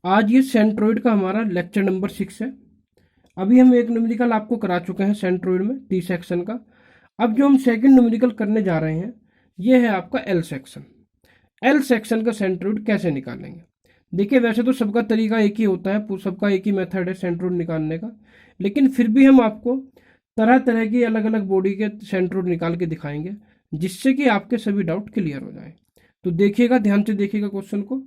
आज ये सेंट्रोइड का हमारा लेक्चर नंबर 6 है। अभी हम एक न्यूमेरिकल आपको करा चुके हैं सेंट्रोइड में टी सेक्शन का। अब जो हम सेकंड न्यूमेरिकल करने जा रहे हैं ये है आपका एल सेक्शन। एल सेक्शन का सेंट्रोइड कैसे निकालेंगे? देखिए, वैसे तो सबका तरीका एक ही होता है, सबका एक ही मेथड है सेंट्रोइड निकालने का, लेकिन फिर भी हम आपको तरह तरह की अलग अलग बॉडी के सेंट्रोइड निकाल के दिखाएंगे जिससे कि आपके सभी डाउट क्लियर हो जाए। तो देखिएगा, ध्यान से देखिएगा क्वेश्चन को।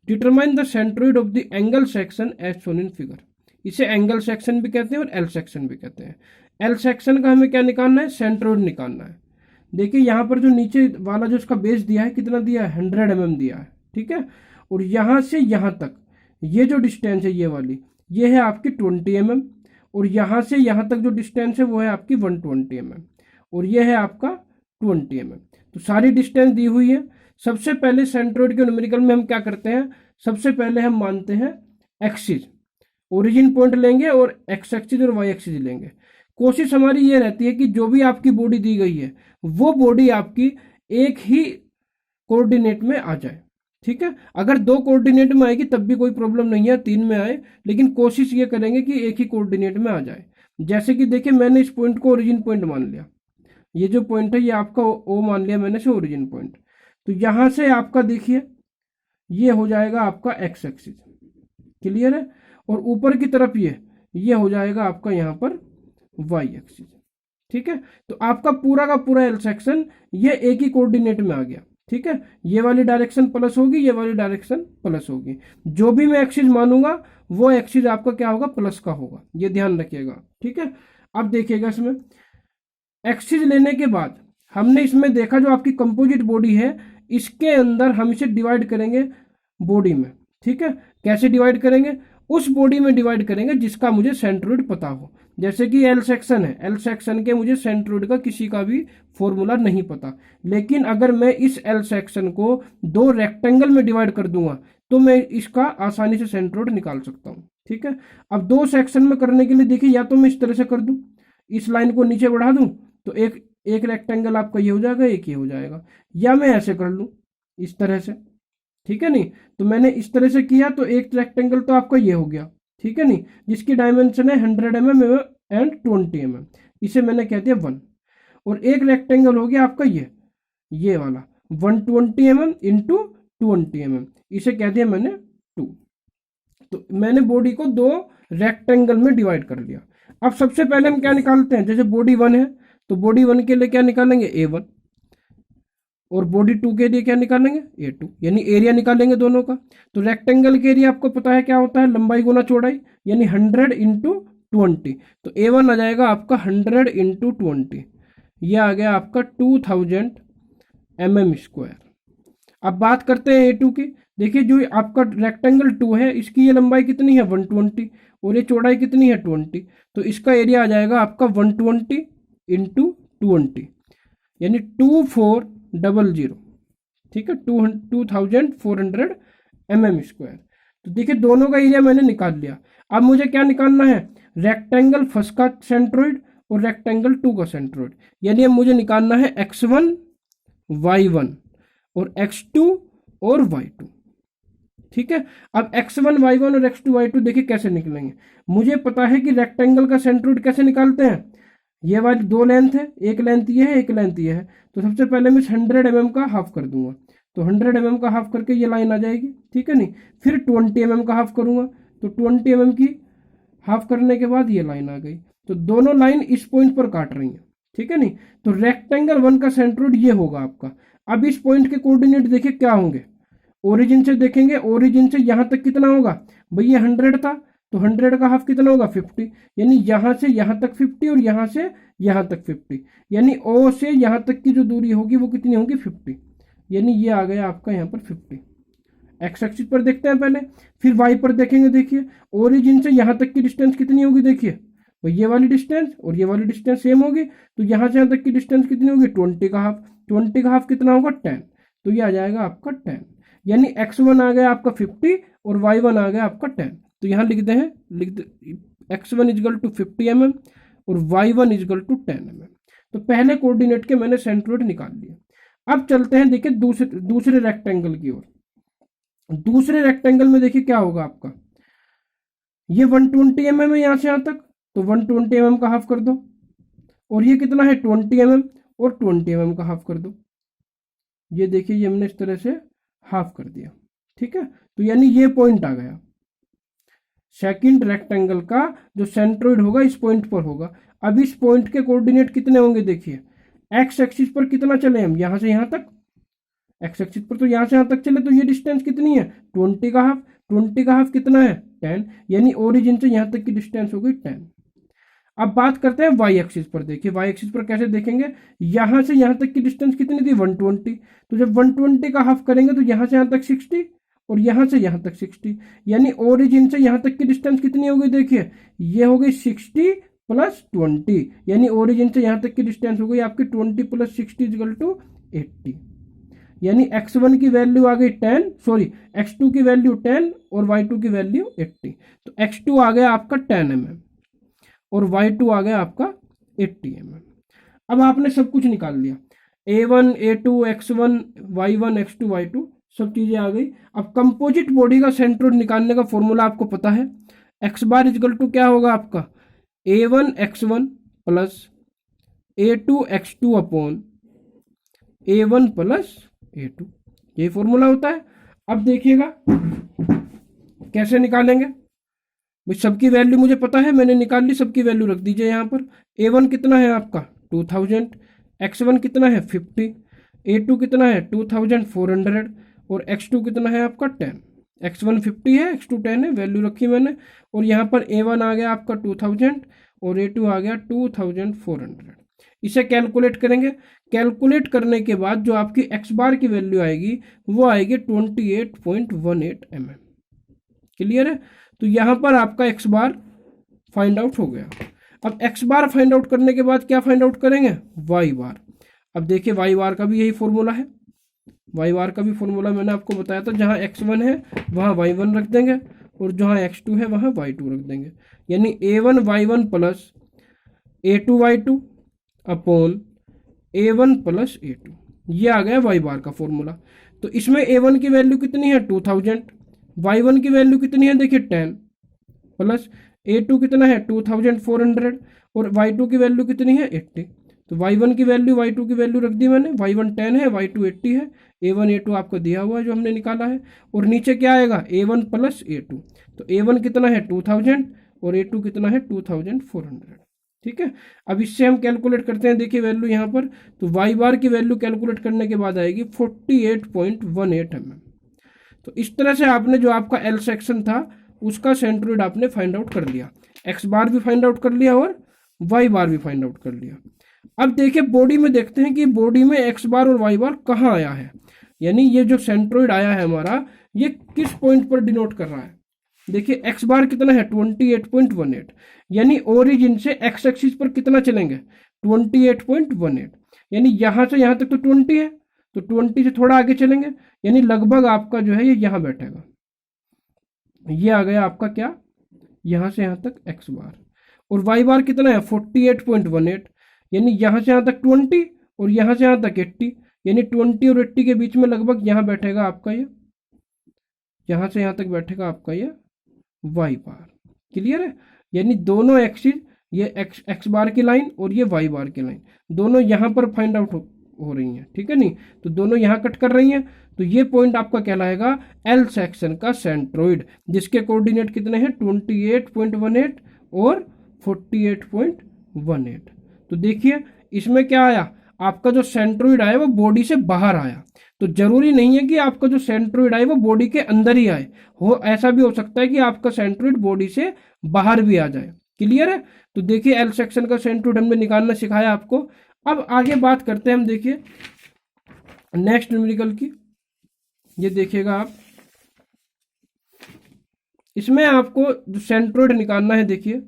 Determine the centroid of the angle section as shown in figure. इसे एंगल सेक्शन भी कहते हैं और एल सेक्शन भी कहते हैं। एल सेक्शन का हमें क्या निकालना है? सेंट्रोइड निकालना है। देखिए यहाँ पर जो नीचे वाला जो इसका बेस दिया है, कितना दिया है? 100 mm दिया है, ठीक है। और यहाँ से यहाँ तक ये जो डिस्टेंस है, ये वाली, ये है आपकी 20 mm। और यहाँ से यहाँ तक जो डिस्टेंस है वो है आपकी 120 mm। और ये है आपका 20 mm। तो सारी डिस्टेंस दी हुई है। सबसे पहले सेंट्रोइड के न्यूमेरिकल में हम क्या करते हैं? सबसे पहले हम मानते हैं एक्सिस, ओरिजिन पॉइंट लेंगे और एक्स एक्सिस और वाई एक्सिस लेंगे। कोशिश हमारी ये रहती है कि जो भी आपकी बॉडी दी गई है वो बॉडी आपकी एक ही कोऑर्डिनेट में आ जाए, ठीक है। अगर 2 कोऑर्डिनेट में आएगी तब भी कोई प्रॉब्लम नहीं है, 3 में आए, लेकिन कोशिश ये करेंगे कि एक ही कोऑर्डिनेट में आ जाए। जैसे कि देखिए, मैंने इस पॉइंट को ओरिजिन पॉइंट मान लिया। ये जो पॉइंट है ये आपका ओ मान लिया मैंने से ओरिजिन पॉइंट। तो यहां से आपका देखिए ये हो जाएगा आपका एक्स एक्सिस, क्लियर है। और ऊपर की तरफ ये हो जाएगा आपका यहाँ पर वाई एक्सिस, ठीक है। तो आपका पूरा का पूरा एल सेक्शन ये एक ही कोऑर्डिनेट में आ गया, ठीक है। ये वाली डायरेक्शन प्लस होगी, ये वाली डायरेक्शन प्लस होगी। जो भी मैं एक्सिस मानूंगा वो एक्सिस आपका क्या होगा? प्लस का होगा, ये ध्यान रखिएगा, ठीक है। अब देखिएगा, इसमें एक्सिस लेने के बाद हमने इसमें देखा जो आपकी कंपोजिट बॉडी है इसके अंदर हम इसे डिवाइड करेंगे बॉडी में, ठीक है। कैसे डिवाइड करेंगे? उस बॉडी में डिवाइड करेंगे जिसका मुझे सेंट्रोइड पता हो। जैसे कि एल सेक्शन है, एल सेक्शन के मुझे सेंट्रोइड का किसी का भी फॉर्मूला नहीं पता, लेकिन अगर मैं इस एल सेक्शन को 2 रेक्टेंगल में डिवाइड कर दूंगा तो मैं इसका आसानी से सेंट्रोइड निकाल सकता हूं, ठीक है। अब 2 सेक्शन में करने के लिए देखिए, या तो मैं इस तरह से कर दूं, इस लाइन को नीचे बढ़ा दूं तो एक रेक्टेंगल आपका ये हो जाएगा, एक ये हो जाएगा, या मैं ऐसे कर लूं इस तरह से, ठीक है नहीं। तो मैंने इस तरह से किया तो एक रेक्टेंगल तो आपका ये हो गया, ठीक है नहीं, जिसकी डायमेंशन है 100 mm एंड 20 mm। इसे मैंने कह दिया 1। और एक रेक्टेंगल हो गया आपका ये वाला 120 mm इंटू 20 mm, इसे कह दिया मैंने 2। तो मैंने बॉडी को 2 रेक्टेंगल में डिवाइड कर लिया। अब सबसे पहले हम क्या निकालते हैं? जैसे बॉडी 1 है तो बॉडी 1 के लिए क्या निकालेंगे? A1। और बॉडी 2 के लिए क्या निकालेंगे? A2, यानी एरिया निकालेंगे दोनों का। तो रेक्टेंगल के एरिया आपको पता है क्या होता है? लंबाई गुना चौड़ाई, यानी 100 इंटू 20। तो A1 आ जाएगा आपका 100 इंटू 20, यह आ गया आपका 2000 mm²। अब बात करते हैं A2 की। देखिए, जो आपका रेक्टेंगल 2 है इसकी ये लंबाई कितनी है? 120, और ये चौड़ाई कितनी है? 20। तो इसका एरिया आ जाएगा आपका 120 इंटू 20, यानी 2400, ठीक है, 2400 mm²। तो देखिए, दोनों का एरिया मैंने निकाल लिया। अब मुझे क्या निकालना है? रेक्टेंगल फर्स्ट का सेंट्रोइड और रेक्टेंगल 2 का सेंट्रोइड, यानी अब मुझे निकालना है x1 y1 और x2 और y2, ठीक है। अब x1 y1 और x2 y2 देखिए कैसे निकलेंगे। मुझे पता है कि रेक्टेंगल का सेंट्रोइड कैसे निकालते हैं। ये वाली 2 लेंथ है, एक लेंथ ये है, एक लेंथ ये है। तो सबसे पहले मैं 100 mm का हाफ कर दूंगा, तो 100 mm का हाफ करके ये लाइन आ जाएगी, ठीक है नहीं। फिर 20 mm का हाफ करूंगा तो 20 mm की हाफ करने के बाद ये लाइन आ गई। तो दोनों लाइन इस पॉइंट पर काट रही हैं, ठीक है नहीं। तो रेक्टेंगल 1 का सेंट्रोइड ये होगा आपका। अब इस पॉइंट के कोऑर्डिनेट देखिए क्या होंगे? ओरिजिन से देखेंगे, ओरिजिन से यहां तक कितना होगा भाई? ये 100 था तो 100 का हाफ कितना होगा? 50, यानी यहां से यहां तक 50 और यहां से यहां तक 50, यानी ओ से यहां तक की जो दूरी होगी वो कितनी होगी? 50, यानी ये आ गया आपका यहाँ पर 50। एक्स एक्सिस पर देखते हैं पहले, फिर वाई पर देखेंगे। देखिए, ओरिजिन से यहां तक की डिस्टेंस कितनी होगी? देखिए, तो ये वाली डिस्टेंस और ये वाली डिस्टेंस सेम होगी, तो यहां से यहां तक की डिस्टेंस कितनी होगी? 20 का हाफ। 20 का हाफ कितना होगा? 10। तो ये आ जाएगा आपका 10, यानी x1 आ गया आपका 50 और y1 आ गया आपका 10। तो यहां लिखते हैं, x1 इजगल टू 50 mm और y1 इजगल टू 10 mm। तो पहले कोऑर्डिनेट के मैंने सेंट्रोइड निकाल लिए। अब चलते हैं देखिए दूसरे रेक्टेंगल की ओर। दूसरे रेक्टेंगल में देखिए क्या होगा आपका, ये 120 mm है यहाँ से यहाँ तक, तो 120 mm का हाफ कर दो, और ये कितना है 20 mm, और 20 mm का हाफ कर दो। ये देखिए ये हमने इस तरह से हाफ कर दिया, ठीक है। तो यानी ये पॉइंट आ गया, सेकंड रेक्टेंगल का जो सेंट्रोइड होगा इस पॉइंट पर होगा। अब इस पॉइंट के कोऑर्डिनेट कितने होंगे देखिए, एक्स एक्सिस पर कितना चले हम, यहां से यहां तक, एक्स एक्सिस पर तो यहां से यहां तक चले, तो ये डिस्टेंस कितनी है 20 का हाफ, 20 का हाफ कितना है 10, यानी ओरिजिन से यहां तक की डिस्टेंस हो गई 10। अब बात करते हैं वाई एक्सिस पर, देखिए वाई एक्सिस पर कैसे देखेंगे, यहां से यहां तक की डिस्टेंस कितनी थी 120, तो जब 120 का हाफ करेंगे तो यहां से यहां तक 60, और यहां से यहां तक 60, यानी ओरिजिन से यहां तक की डिस्टेंस कितनी हो गई देखिए, ये हो गई 60 प्लस 20, यानी ओरिजिन से यहां तक की डिस्टेंस हो गई आपकी 20 प्लस 60 इक्वल टू 80, यानी x1 की वैल्यू आ गई 10, सॉरी x2 की वैल्यू 10 और y2 की वैल्यू 80, तो x2 आ गया आपका 10 mm और y2 आ गया आपका 80 mm। अब आपने सब कुछ निकाल लिया, a1 a2 x1 y1 x2 y2 सब चीजें आ गई। अब कंपोजिट बॉडी का सेंट्रोइड निकालने का फॉर्मूला आपको पता है, x बार इक्वल टू क्या होगा आपका a1 x1 plus a2 x2 upon a1 plus a2, ये फॉर्मूला होता है। अब देखिएगा कैसे निकालेंगे, भाई सबकी वैल्यू मुझे पता है, मैंने निकाल ली, सबकी वैल्यू रख दीजिए यहाँ पर। a1 कितना है आपका 2000, x1 कितना है 50, a2 कितना है 2400 और x2 कितना है आपका 10, x1 50 है x2 10 है, वैल्यू रखी मैंने, और यहाँ पर a1 आ गया आपका 2000 और a2 आ गया 2400। इसे कैलकुलेट करेंगे, कैलकुलेट करने के बाद जो आपकी x बार की वैल्यू आएगी वो आएगी 28.18 mm। क्लियर है, तो यहां पर आपका x बार फाइंड आउट हो गया। अब x बार फाइंड आउट करने के बाद क्या फाइंड आउट करेंगे y बार। अब देखिए y बार का भी यही फॉर्मूला है, y बार का भी फॉर्मूला मैंने आपको बताया था, जहां x1 है वहां y1 रख देंगे और जहां x2 है वहां y2 रख देंगे, यानी a1 y1 plus a2 y2 upon a1 plus a2, ये आ गया y बार का फॉर्मूला। तो इसमें a1 की वैल्यू कितनी है 2000, y1 की वैल्यू कितनी है देखिए 10, प्लस a2 कितना है 2400 और y2 की वैल्यू कितनी है 80, तो y1 की वैल्यू y2 की वैल्यू रख दी मैंने, y1 10 है y2 80 है, a1 a2 आपको दिया हुआ है जो हमने निकाला है, और नीचे क्या आएगा a1 प्लस a2, तो a1 कितना है 2000 और a2 कितना है 2400, ठीक है। अब इससे हम कैलकुलेट करते हैं, देखिए वैल्यू यहाँ पर, तो y बार की वैल्यू कैलकुलेट करने के बाद आएगी 48.18 mm। तो इस तरह से आपने जो आपका एल सेक्शन था उसका सेंट्रोइड आपने फाइंड आउट कर लिया, x बार भी फाइंड आउट कर लिया और y बार भी फाइंड आउट कर लिया। अब देखिए बॉडी में देखते हैं कि बॉडी में x बार और y बार कहाँ आया है, यानी ये जो सेंट्रोइड आया है हमारा ये किस पॉइंट पर डिनोट कर रहा है। देखिए x बार कितना है 28.18, यानी ओरिजिन से x एक्सिस पर कितना चलेंगे 28.18, यानी यहां से यहां तक तो 20 है, तो 20 से थोड़ा आगे चलेंगे, यानी लगभग आपका जो है ये यहां बैठेगा, ये आ गया आपका क्या यहां से यहां तक x बार, और y बार कितना है 48.18, यानी यहां से यहां तक 20 और यहां से यहां तक 80, यानी 20 और 80 के बीच में लगभग यहां बैठेगा आपका ये, यहां से यहां तक बैठेगा आपका ये y बार। क्लियर है, यानी दोनों एक्सिस, ये x बार की लाइन और ये y बार की लाइन दोनों यहां पर फाइंड आउट हो रही हैं, ठीक है नहीं, तो दोनों यहां कट कर रही हैं, तो ये पॉइंट आपका कहलाएगा एल सेक्शन का सेंट्रोइड, जिसके कोऑर्डिनेट कितने हैं 28.18 और 48.18। तो देखिए इसमें क्या आया, आपका जो सेंट्रोइड आया वो बॉडी से बाहर आया, तो जरूरी नहीं है कि आपका जो सेंट्रोइड आए वो बॉडी के अंदर ही आए, हो ऐसा भी हो सकता है कि आपका सेंट्रोइड बॉडी से बाहर भी आ जाए। क्लियर है, तो देखिए एल सेक्शन का सेंट्रोइड हमने निकालना सिखाया आपको। अब आगे बात करते हैं हम, देखिए नेक्स्ट न्यूमेरिकल की, ये देखिएगा आप, इसमें आपको जो सेंट्रोइड निकालना है, देखिए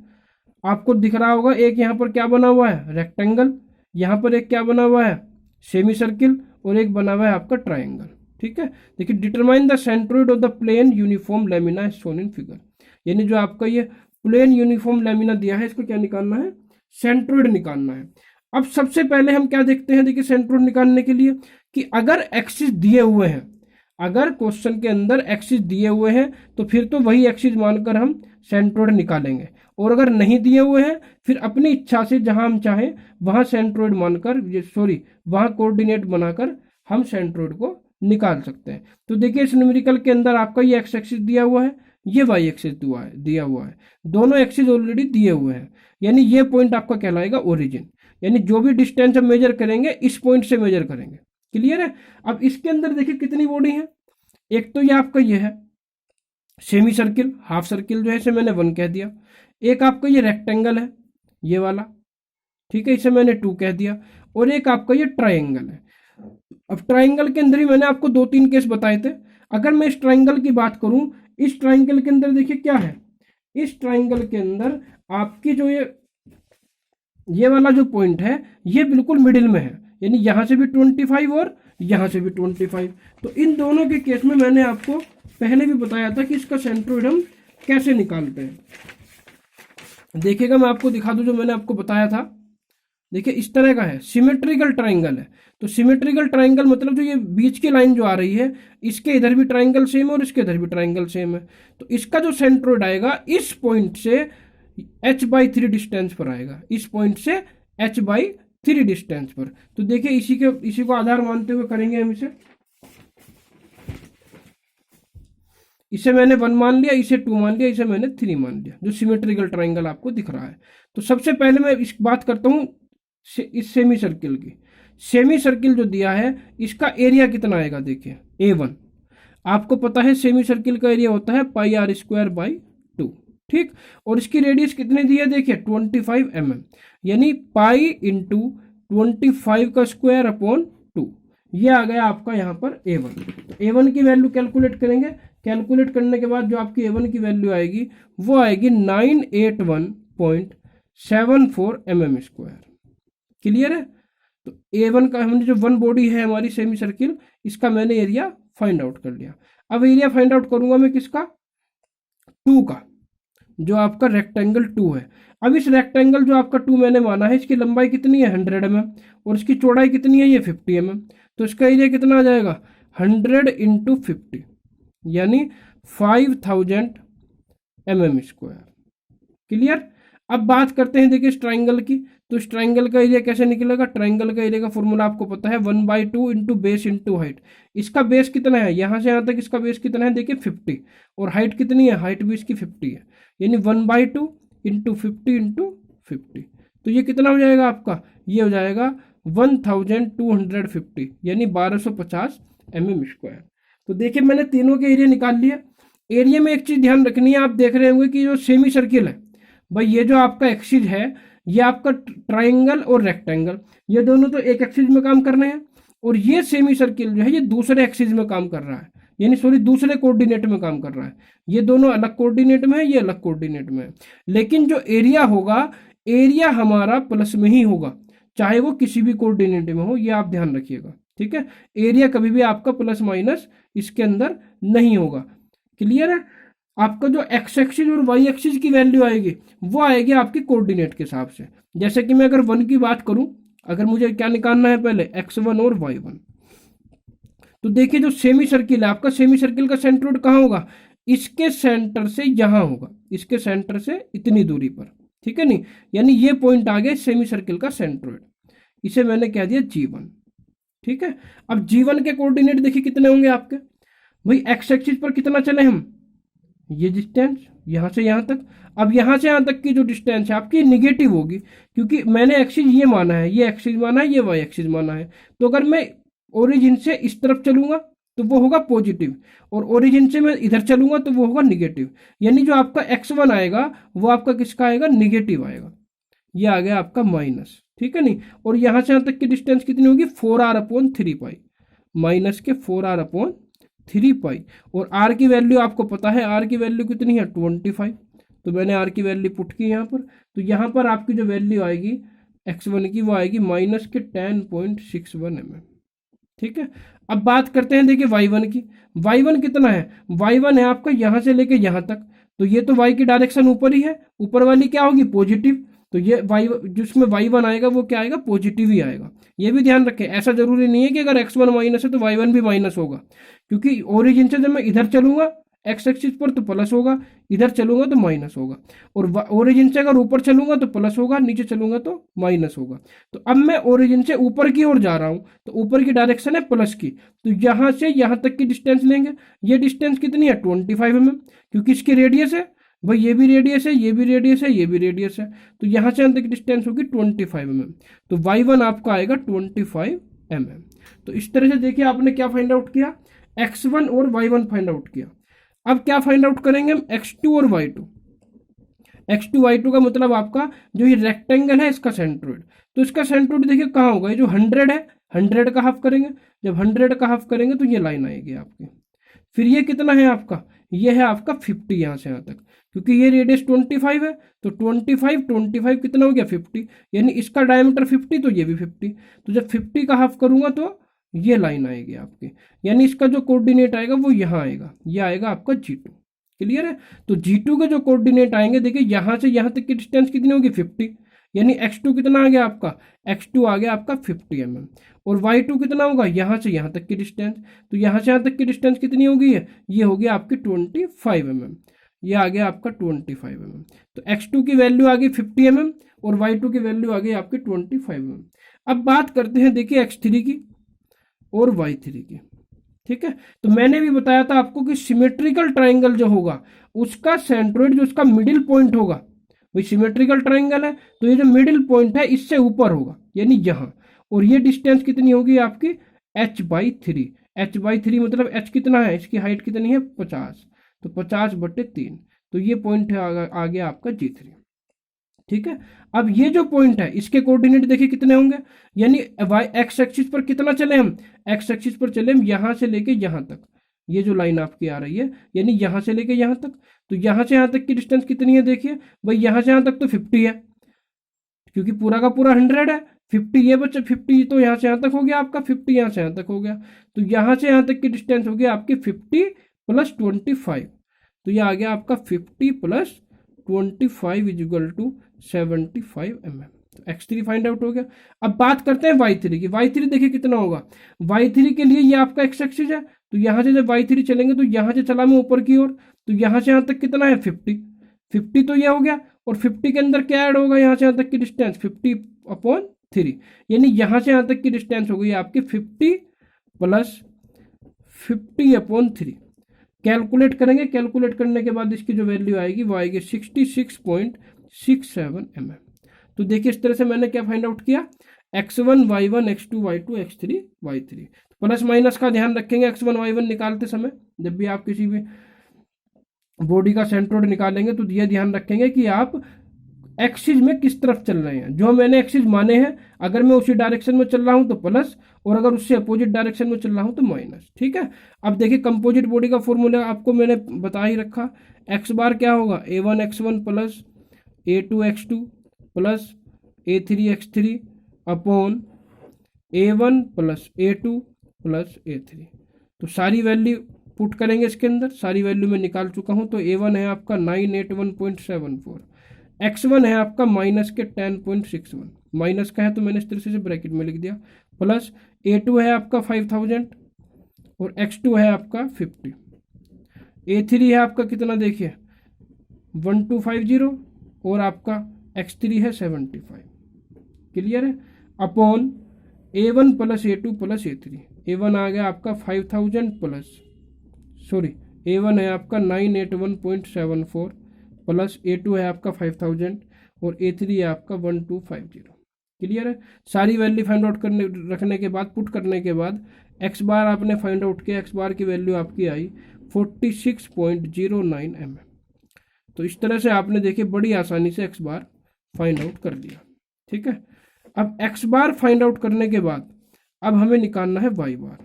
आपको दिख रहा होगा एक यहाँ पर क्या बना हुआ है रेक्टेंगल, यहाँ पर एक क्या बना हुआ है सेमी सर्किल और एक बना हुआ है आपका ट्राइंगल, ठीक है। देखिए determine the centroid of the plane uniform lamina shown in figure, यानी जो आपका ये प्लेन यूनिफॉर्म लेमिना दिया है इसको क्या निकालना है सेंट्रोइड निकालना है। अब सबसे पहले हम क्या देखते हैं, देखिए सेंट्रोइड निकालने के लिए कि अगर एक्सिस दिए हुए हैं, अगर क्वेश्चन के अंदर एक्सिस दिए हुए हैं तो फिर तो वही एक्सिस मानकर हम सेंट्रोइड निकालेंगे, और अगर नहीं दिए हुए हैं फिर अपनी इच्छा से जहां हम चाहें वहां सेंट्रोइड मानकर, वहां कोऑर्डिनेट बनाकर हम सेंट्रोइड को निकाल सकते हैं। तो देखिए इस न्यूमेरिकल के अंदर आपका ये एक्स एक्सिस दिया हुआ है, ये वाई एक्सिस दिया हुआ है, दोनों एक्सिस ऑलरेडी दिए हुए हैं, यानी ये पॉइंट आपका कहलाएगा ओरिजिन। यानी जो भी डिस्टेंस हम मेजर करेंगे इस पॉइंट से मेजर करेंगे। क्लियर है? अब इसके अंदर देखिए कितनी बॉडी है। एक तो ये आपका ये है सेमी सर्किल, हाफ सर्किल जो है इसे मैंने 1 कह दिया। एक आपका ये रेक्टेंगल है ये वाला, ठीक है, इसे मैंने 2 कह दिया। और एक आपका ये ट्राइंगल है। अब ट्राइंगल के अंदर ही मैंने आपको 2-3 केस बताए थे। अगर मैं इस ट्राइंगल की बात करूं, इस ट्राइंगल के अंदर देखिए क्या है, इस ट्राइंगल के अंदर आपकी जो ये वाला जो पॉइंट है ये बिल्कुल मिडिल में है, यानी यहां से भी 25 और यहां से भी 25। तो इन दोनों के केस में मैंने आपको पहले भी बताया था कि इसका सेंट्रोइड हम कैसे निकालते हैं। देखिएगा मैं आपको दिखा दूं जो मैंने आपको बताया था। देखिए इस तरह का है, सिमेट्रिकल ट्राइंगल है। तो सिमेट्रिकल ट्राइंगल मतलब जो ये बीच की लाइन जो आ रही है, इसके इधर भी ट्राइंगल सेम है और इसके इधर भी ट्राइंगल सेम है। तो इसका जो सेंट्रोइड आएगा इस पॉइंट से h/3 डिस्टेंस पर आएगा, इस पॉइंट से h/3 डिस्टेंस पर। तो देखिए इसी को आधार मानते हुए करेंगे हम इसे मैंने 1 मान लिया, इसे 2 मान लिया, इसे मैंने 3 मान लिया, जो सिमेट्रिकल ट्राइंगल आपको दिख रहा है। तो सबसे पहले मैं इस बात करता हूं इस सेमी सर्किल की। सेमी सर्किल जो दिया है इसका एरिया कितना आएगा, देखिए A1। आपको पता है सेमी सर्किल का एरिया होता है πr²/2, ठीक। और इसकी रेडियस कितनी दी है, देखिए 25 mm, यानी पाई इंटू 25 का स्क्वायर अपॉन 2। ये आ गया आपका यहाँ पर A1। तो A1 की वैल्यू कैलकुलेट करेंगे। कैलकुलेट करने के बाद जो आपकी A1 की वैल्यू आएगी वो आएगी 981.74 mm²। क्लियर है? तो A1 का हमने जो 1 बॉडी है हमारी सेमी सर्किल, इसका मैंने एरिया फाइंड आउट कर लिया। अब एरिया फाइंड आउट करूंगा मैं किसका, 2 का, जो आपका रेक्टेंगल 2 है। अब इस रेक्टेंगल जो आपका 2 मैंने माना है, इसकी लंबाई कितनी है 100 mm और इसकी चौड़ाई कितनी है ये 50 mm। तो इसका एरिया कितना आ जाएगा 100 × 50, यानी 5000 mm²। क्लियर? अब बात करते हैं देखिए इस ट्राइंगल की। तो इस ट्राइंगल का एरिया कैसे निकलेगा, ट्राइंगल का एरिया का फॉर्मूला आपको पता है 1/2 इंटू बेस इंटू हाइट। इसका बेस कितना है, यहां से यहां तक इसका बेस कितना है, देखिए 50, और हाइट कितनी है, हाइट भी इसकी 50 है, यानी 1/2 इंटू 50 इंटू 50। तो ये कितना हो जाएगा आपका, ये हो जाएगा 1250, यानी 1250 mm²। तो देखिए मैंने तीनों के एरिया निकाल लिया। एरिया में एक चीज ध्यान रखनी है, आप देख रहे होंगे कि जो सेमी सर्किल है भाई, ये जो आपका एक्सिस है ये आपका ट्राइंगल और रेक्टेंगल, ये दोनों तो एक एक्सिस में काम कर रहे हैं, और ये सेमी सर्किल जो है ये दूसरे एक्सिस में काम कर रहा है, यानी दूसरे कोऑर्डिनेट में काम कर रहा है। ये दोनों अलग कोऑर्डिनेट में है, ये अलग कोऑर्डिनेट में है। लेकिन जो एरिया होगा, एरिया हमारा प्लस में ही होगा, चाहे वो किसी भी कोऑर्डिनेट में हो, ये आप ध्यान रखिएगा, ठीक है। एरिया कभी भी आपका प्लस माइनस इसके अंदर नहीं होगा। क्लियर है? आपका जो एक्स एक्सिस और वाई एक्सिस की वैल्यू आएगी वो आएगी आपकी कोऑर्डिनेट के हिसाब से। जैसे कि मैं अगर 1 की बात करूं, अगर मुझे क्या निकालना है पहले, x1 और y1। तो देखिए जो सेमी सर्किल है आपका, सेमी सर्किल का सेंट्रोइड कहाँ होगा, इसके सेंटर से यहां होगा, इसके सेंटर से इतनी दूरी पर, ठीक है नहीं, यानी ये पॉइंट आ गया सेमी सर्किल का सेंट्रोइड, इसे मैंने कह दिया G1, ठीक है। अब G1 के कोऑर्डिनेट देखिए कितने होंगे आपके, भाई एक्स एक्सिस पर कितना चले हम, ये डिस्टेंस यहां से यहां तक। अब यहां से यहां तक की जो डिस्टेंस है आपकी निगेटिव होगी, क्योंकि मैंने एक्सिस ये माना है, ये एक्सिस माना है, ये वाई एक्सिस माना है। तो अगर मैं ओरिजिन से इस तरफ चलूंगा तो वो होगा पॉजिटिव, और ओरिजिन से मैं इधर चलूंगा तो वो होगा निगेटिव, यानी जो आपका x1 आएगा वो आपका किसका आएगा, निगेटिव आएगा। ये आ गया आपका माइनस, ठीक है नहीं। और यहां से यहां तक की डिस्टेंस कितनी होगी, 4r/3π, माइनस के 4r/3π। और r की वैल्यू आपको पता है, r की वैल्यू कितनी है 25, तो मैंने r की वैल्यू पुट की यहाँ पर। तो यहाँ पर आपकी जो वैल्यू आएगी x1 की वो आएगी माइनस के 10.61 mm, ठीक है। अब बात करते हैं देखिए y1 की। y1 कितना है, y1 है आपका यहाँ से लेके यहाँ तक, तो ये तो y की डायरेक्शन ऊपर ही है, ऊपर वाली क्या होगी पॉजिटिव, तो ये वाई जिसमें y1 आएगा वो क्या आएगा, पॉजिटिव ही आएगा। ये भी ध्यान रखें, ऐसा जरूरी नहीं है कि अगर x1 माइनस है तो y1 भी माइनस होगा, क्योंकि ओरिजिन से जब मैं इधर चलूंगा एक्स एक्सिस पर तो प्लस होगा, इधर चलूंगा तो माइनस होगा, और ओरिजिन से अगर ऊपर चलूंगा तो प्लस होगा, नीचे चलूंगा तो माइनस होगा। तो अब मैं ओरिजिन से ऊपर की ओर जा रहा हूं, तो ऊपर की डायरेक्शन है प्लस की, तो यहां से यहां तक की डिस्टेंस लेंगे। ये डिस्टेंस कितनी है, 25 mm, क्योंकि इसकी रेडियस है भाई, ये भी रेडियस है, ये भी रेडियस है, ये भी रेडियस है, तो यहां से अंत की डिस्टेंस होगी 25 mm। तो y1 आपका आएगा 25 mm। तो इस तरह से देखिए आपने क्या फाइंड आउट किया, x1 और y1 फाइंड आउट किया। अब क्या फाइंड आउट करेंगे हम, x2 और y2। x2 y2 का मतलब आपका जो ये रेक्टेंगल है इसका सेंट्रोइड, तो इसका सेंट्रोइड देखिए कहाँ होगा, ये जो 100 है 100 का हाफ करेंगे, जब 100 का हाफ करेंगे तो ये लाइन आएगी आपकी। फिर ये कितना है आपका, ये है आपका 50 यहाँ से यहाँ तक, क्योंकि ये रेडियस 25 है, तो 25 कितना हो गया 50, यानी इसका डायमीटर 50 तो ये भी 50, तो जब 50 का हाफ करूंगा तो ये लाइन आएगी आपकी, यानी इसका जो कोऑर्डिनेट आएगा वो यहाँ आएगा, ये आएगा आपका G2। क्लियर है, तो G2 के जो कोऑर्डिनेट आएंगे देखिए यहाँ से यहाँ तक की डिस्टेंस कितनी होगी 50, यानी x2 कितना आ गया आपका, x2 आ गया आपका 50 mm, और y2 कितना होगा यहाँ से यहाँ तक की डिस्टेंस, तो यहाँ से यहाँ तक की डिस्टेंस कितनी होगी, ये होगी आपकी 25 mm, ये आ गया आपका 25 mm। तो x2 की वैल्यू आ गई 50 mm और y2 की वैल्यू आ गई आपकी 25 mm। अब बात करते हैं देखिए x3 की और y3 की, ठीक है। तो मैंने भी बताया था आपको कि सिमेट्रिकल ट्राइंगल जो होगा उसका सेंट्रोइड जो उसका मिडिल पॉइंट होगा, वही सिमेट्रिकल ट्राइंगल है तो ये जो मिडिल पॉइंट है इससे ऊपर होगा, यानी यहाँ, और ये डिस्टेंस कितनी होगी आपकी h/3। h/3 मतलब h कितना है, इसकी हाइट कितनी है 50, तो 50/3, तो ये पॉइंट है आ गया आपका G3। ठीक है, अब ये जो पॉइंट है इसके कोऑर्डिनेट देखिए कितने होंगे, यानी वाई एक्स एक्सिस पर कितना चले हम, एक्स एक्सिस पर चले हम यहां से लेके यहां तक, ये जो लाइन आपकी आ रही है यानी यहां से लेके यहां तक, तो यहां से यहां तक की डिस्टेंस कितनी है देखिए भाई, यहां से यहां तक तो 50 है, क्योंकि पूरा का पूरा 100 है, 50 ये बच्चे 50 तो यहाँ से यहाँ तक हो गया आपका, 50 यहाँ से यहाँ तक हो गया, तो यहाँ से यहाँ तक की डिस्टेंस हो गया आपकी 50 + 25, तो ये आ गया आपका 50 + 25 = 75 mm। तो x3 फाइंड आउट हो गया। अब बात करते हैं y3 की, y3 देखिए कितना होगा, y3 के लिए ये आपका x एक्सिस है, तो यहाँ से जब y3 चलेंगे तो यहाँ से चला मैं ऊपर की ओर, तो यहाँ से यहाँ तक कितना है 50 तो ये हो गया, और 50 के अंदर क्या ऐड होगा, यहाँ से यहाँ तक की डिस्टेंस 50/3, यानी यहाँ से यहाँ तक की डिस्टेंस हो गई आपकी 50 + 50/3। कैलकुलेट करेंगे, कैलकुलेट करने के बाद इसकी जो वैल्यू आएगी वो आएगी 66.67 mm। तो देखिए इस तरह से मैंने क्या फाइंड आउट किया, x1 y1 x2 y2 x3 y3। Plus minus का ध्यान रखेंगे x1 y1 निकालते समय, जब भी आप किसी भी बॉडी का सेंट्रोइड निकालेंगे तो ये ध्यान रखेंगे कि आप एक्सिस में किस तरफ चल रहे हैं, जो मैंने एक्सिस माने हैं अगर मैं उसी डायरेक्शन में चल रहा हूं तो प्लस, और अगर उससे अपोजिट डायरेक्शन में चल रहा हूं तो माइनस। ठीक है, अब देखिए कंपोजिट बॉडी का फॉर्मूला आपको मैंने बता ही रखा, एक्स बार क्या होगा a1x1 + a2x2 + a3x3 upon a1 + a2 + a3। तो सारी वैल्यू पुट करेंगे इसके अंदर, सारी वैल्यू मैं निकाल चुका हूं, तो a1 है आपका 981.74, x1 है आपका माइनस के 10.61, माइनस का है तो मैंने इस तरह से ब्रैकेट में लिख दिया, प्लस a2 है आपका 5000 और x2 है आपका 50, a3 है आपका कितना देखिए 1250 और आपका x3 है 75। क्लियर है, upon a1 + a2 + a3, a1 आ गया आपका 5000 प्लस a1 है आपका 981.74 प्लस a2 है आपका 5000 और a3 है आपका 1250। क्लियर है, सारी वैल्यू फाइंड आउट करने रखने के बाद, पुट करने के बाद एक्स बार आपने फाइंड आउट किया, एक्स बार की वैल्यू आपकी आई 46.09 mm। तो इस तरह से आपने देखिए बड़ी आसानी से एक्स बार फाइंड आउट कर लिया। ठीक है, अब एक्स बार फाइंड आउट करने के बाद अब हमें निकालना है वाई बार।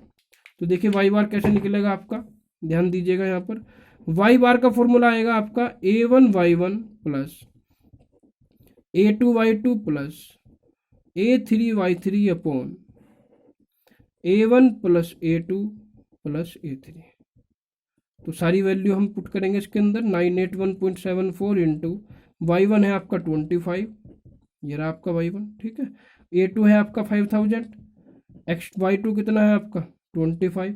तो देखिए वाई बार कैसे निकलेगा आपका, ध्यान दीजिएगा यहाँ पर, वाई बार का फॉर्मूला आएगा आपका a1 y1 + a2 y2 + a3 y3 upon a1 + a2 + a3। तो सारी वैल्यू हम पुट करेंगे इसके अंदर, 981.74 इंटू y1 है आपका 25 ये रहा आपका y1, ठीक है। A2 है आपका 5000, y2 कितना है आपका 25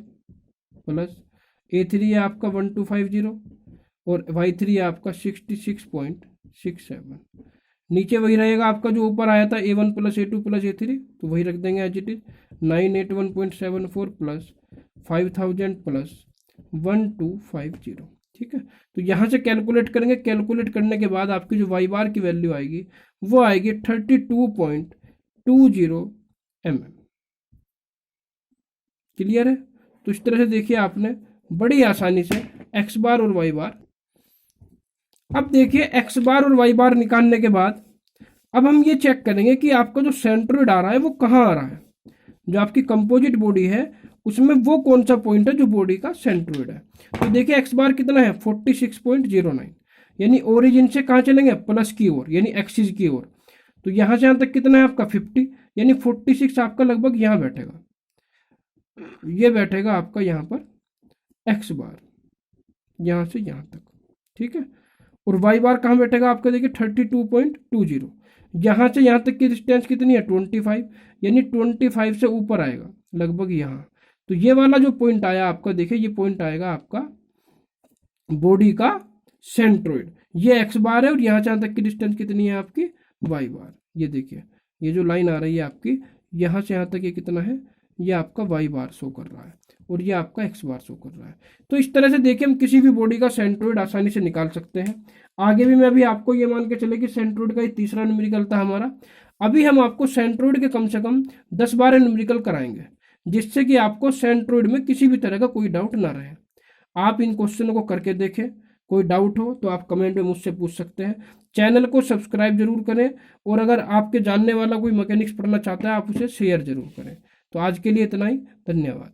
प्लस A3 है आपका 1250 और y3 है आपका 66.67। नीचे वही रहेगा आपका जो ऊपर आया था A1 plus A2 plus A3, तो वही रख देंगे as it is 981.74 plus 5000 plus 1250, ठीक है। तो यहाँ से कैलकुलेट करेंगे, कैलकुलेट करने के बाद आपकी जो वाई बार की वैल्यू आएगी वो आएगी 32.20 mm। क्लियर है? तो इस तरह से देखिए आपने बड़ी आसानी से एक्स बार और वाई बार। अब देखिए एक्स बार और वाई बार निकालने के बाद अब हम ये चेक करेंगे कि आपका जो सेंट्रोइड आ रहा है वो कहाँ आ रहा है। जो आपकी कंपोजिट बॉडी है उसमें वो कौन सा पॉइंट है जो बॉडी का सेंट्रोइड है। तो देखिए एक्स बार कितना है 46.09, यानी ओरिजिन से कहाँ चलेंगे प्लस की ओर, यानी एक्सिस की ओर। तो यहाँ से यहाँ तक कितना है आपका 50, यानी 46 आपका लगभग यहाँ बैठेगा, ये बैठेगा आपका यहाँ पर एक्स बार, यहाँ से यहाँ तक, ठीक है। और वाई बार कहाँ बैठेगा आपका, देखिए 32.20, यहाँ से यहाँ तक की डिस्टेंस कितनी है 25, यानी 25 से ऊपर आएगा लगभग यहाँ। तो ये वाला जो पॉइंट आया आपका, देखिए ये पॉइंट आएगा आपका बॉडी का सेंट्रोइड, ये एक्स बार है और यहाँ से यहाँ तक की डिस्टेंस कितनी है आपकी वाई बार। ये देखिए ये जो लाइन आ रही है आपकी यहाँ से यहाँ तक ये कितना है, ये आपका वाई बार शो कर रहा है और ये आपका एक्स बार शो कर रहा है। तो इस तरह से देखिए हम किसी भी बॉडी का सेंट्रोइड आसानी से निकाल सकते हैं। आगे भी मैं अभी आपको ये मान के चले कि सेंट्रोइड का ये तीसरा न्यूमेरिकल था हमारा। अभी हम आपको सेंट्रोइड के कम से कम 10-12 न्यूमेरिकल कराएंगे, जिससे कि आपको सेंट्रोइड में किसी भी तरह का कोई डाउट ना रहे। आप इन क्वेश्चनों को करके देखें, कोई डाउट हो तो आप कमेंट में मुझसे पूछ सकते हैं। चैनल को सब्सक्राइब जरूर करें और अगर आपके जानने वाला कोई मैकेनिक्स पढ़ना चाहता है आप उसे शेयर जरूर करें। तो आज के लिए इतना ही, धन्यवाद।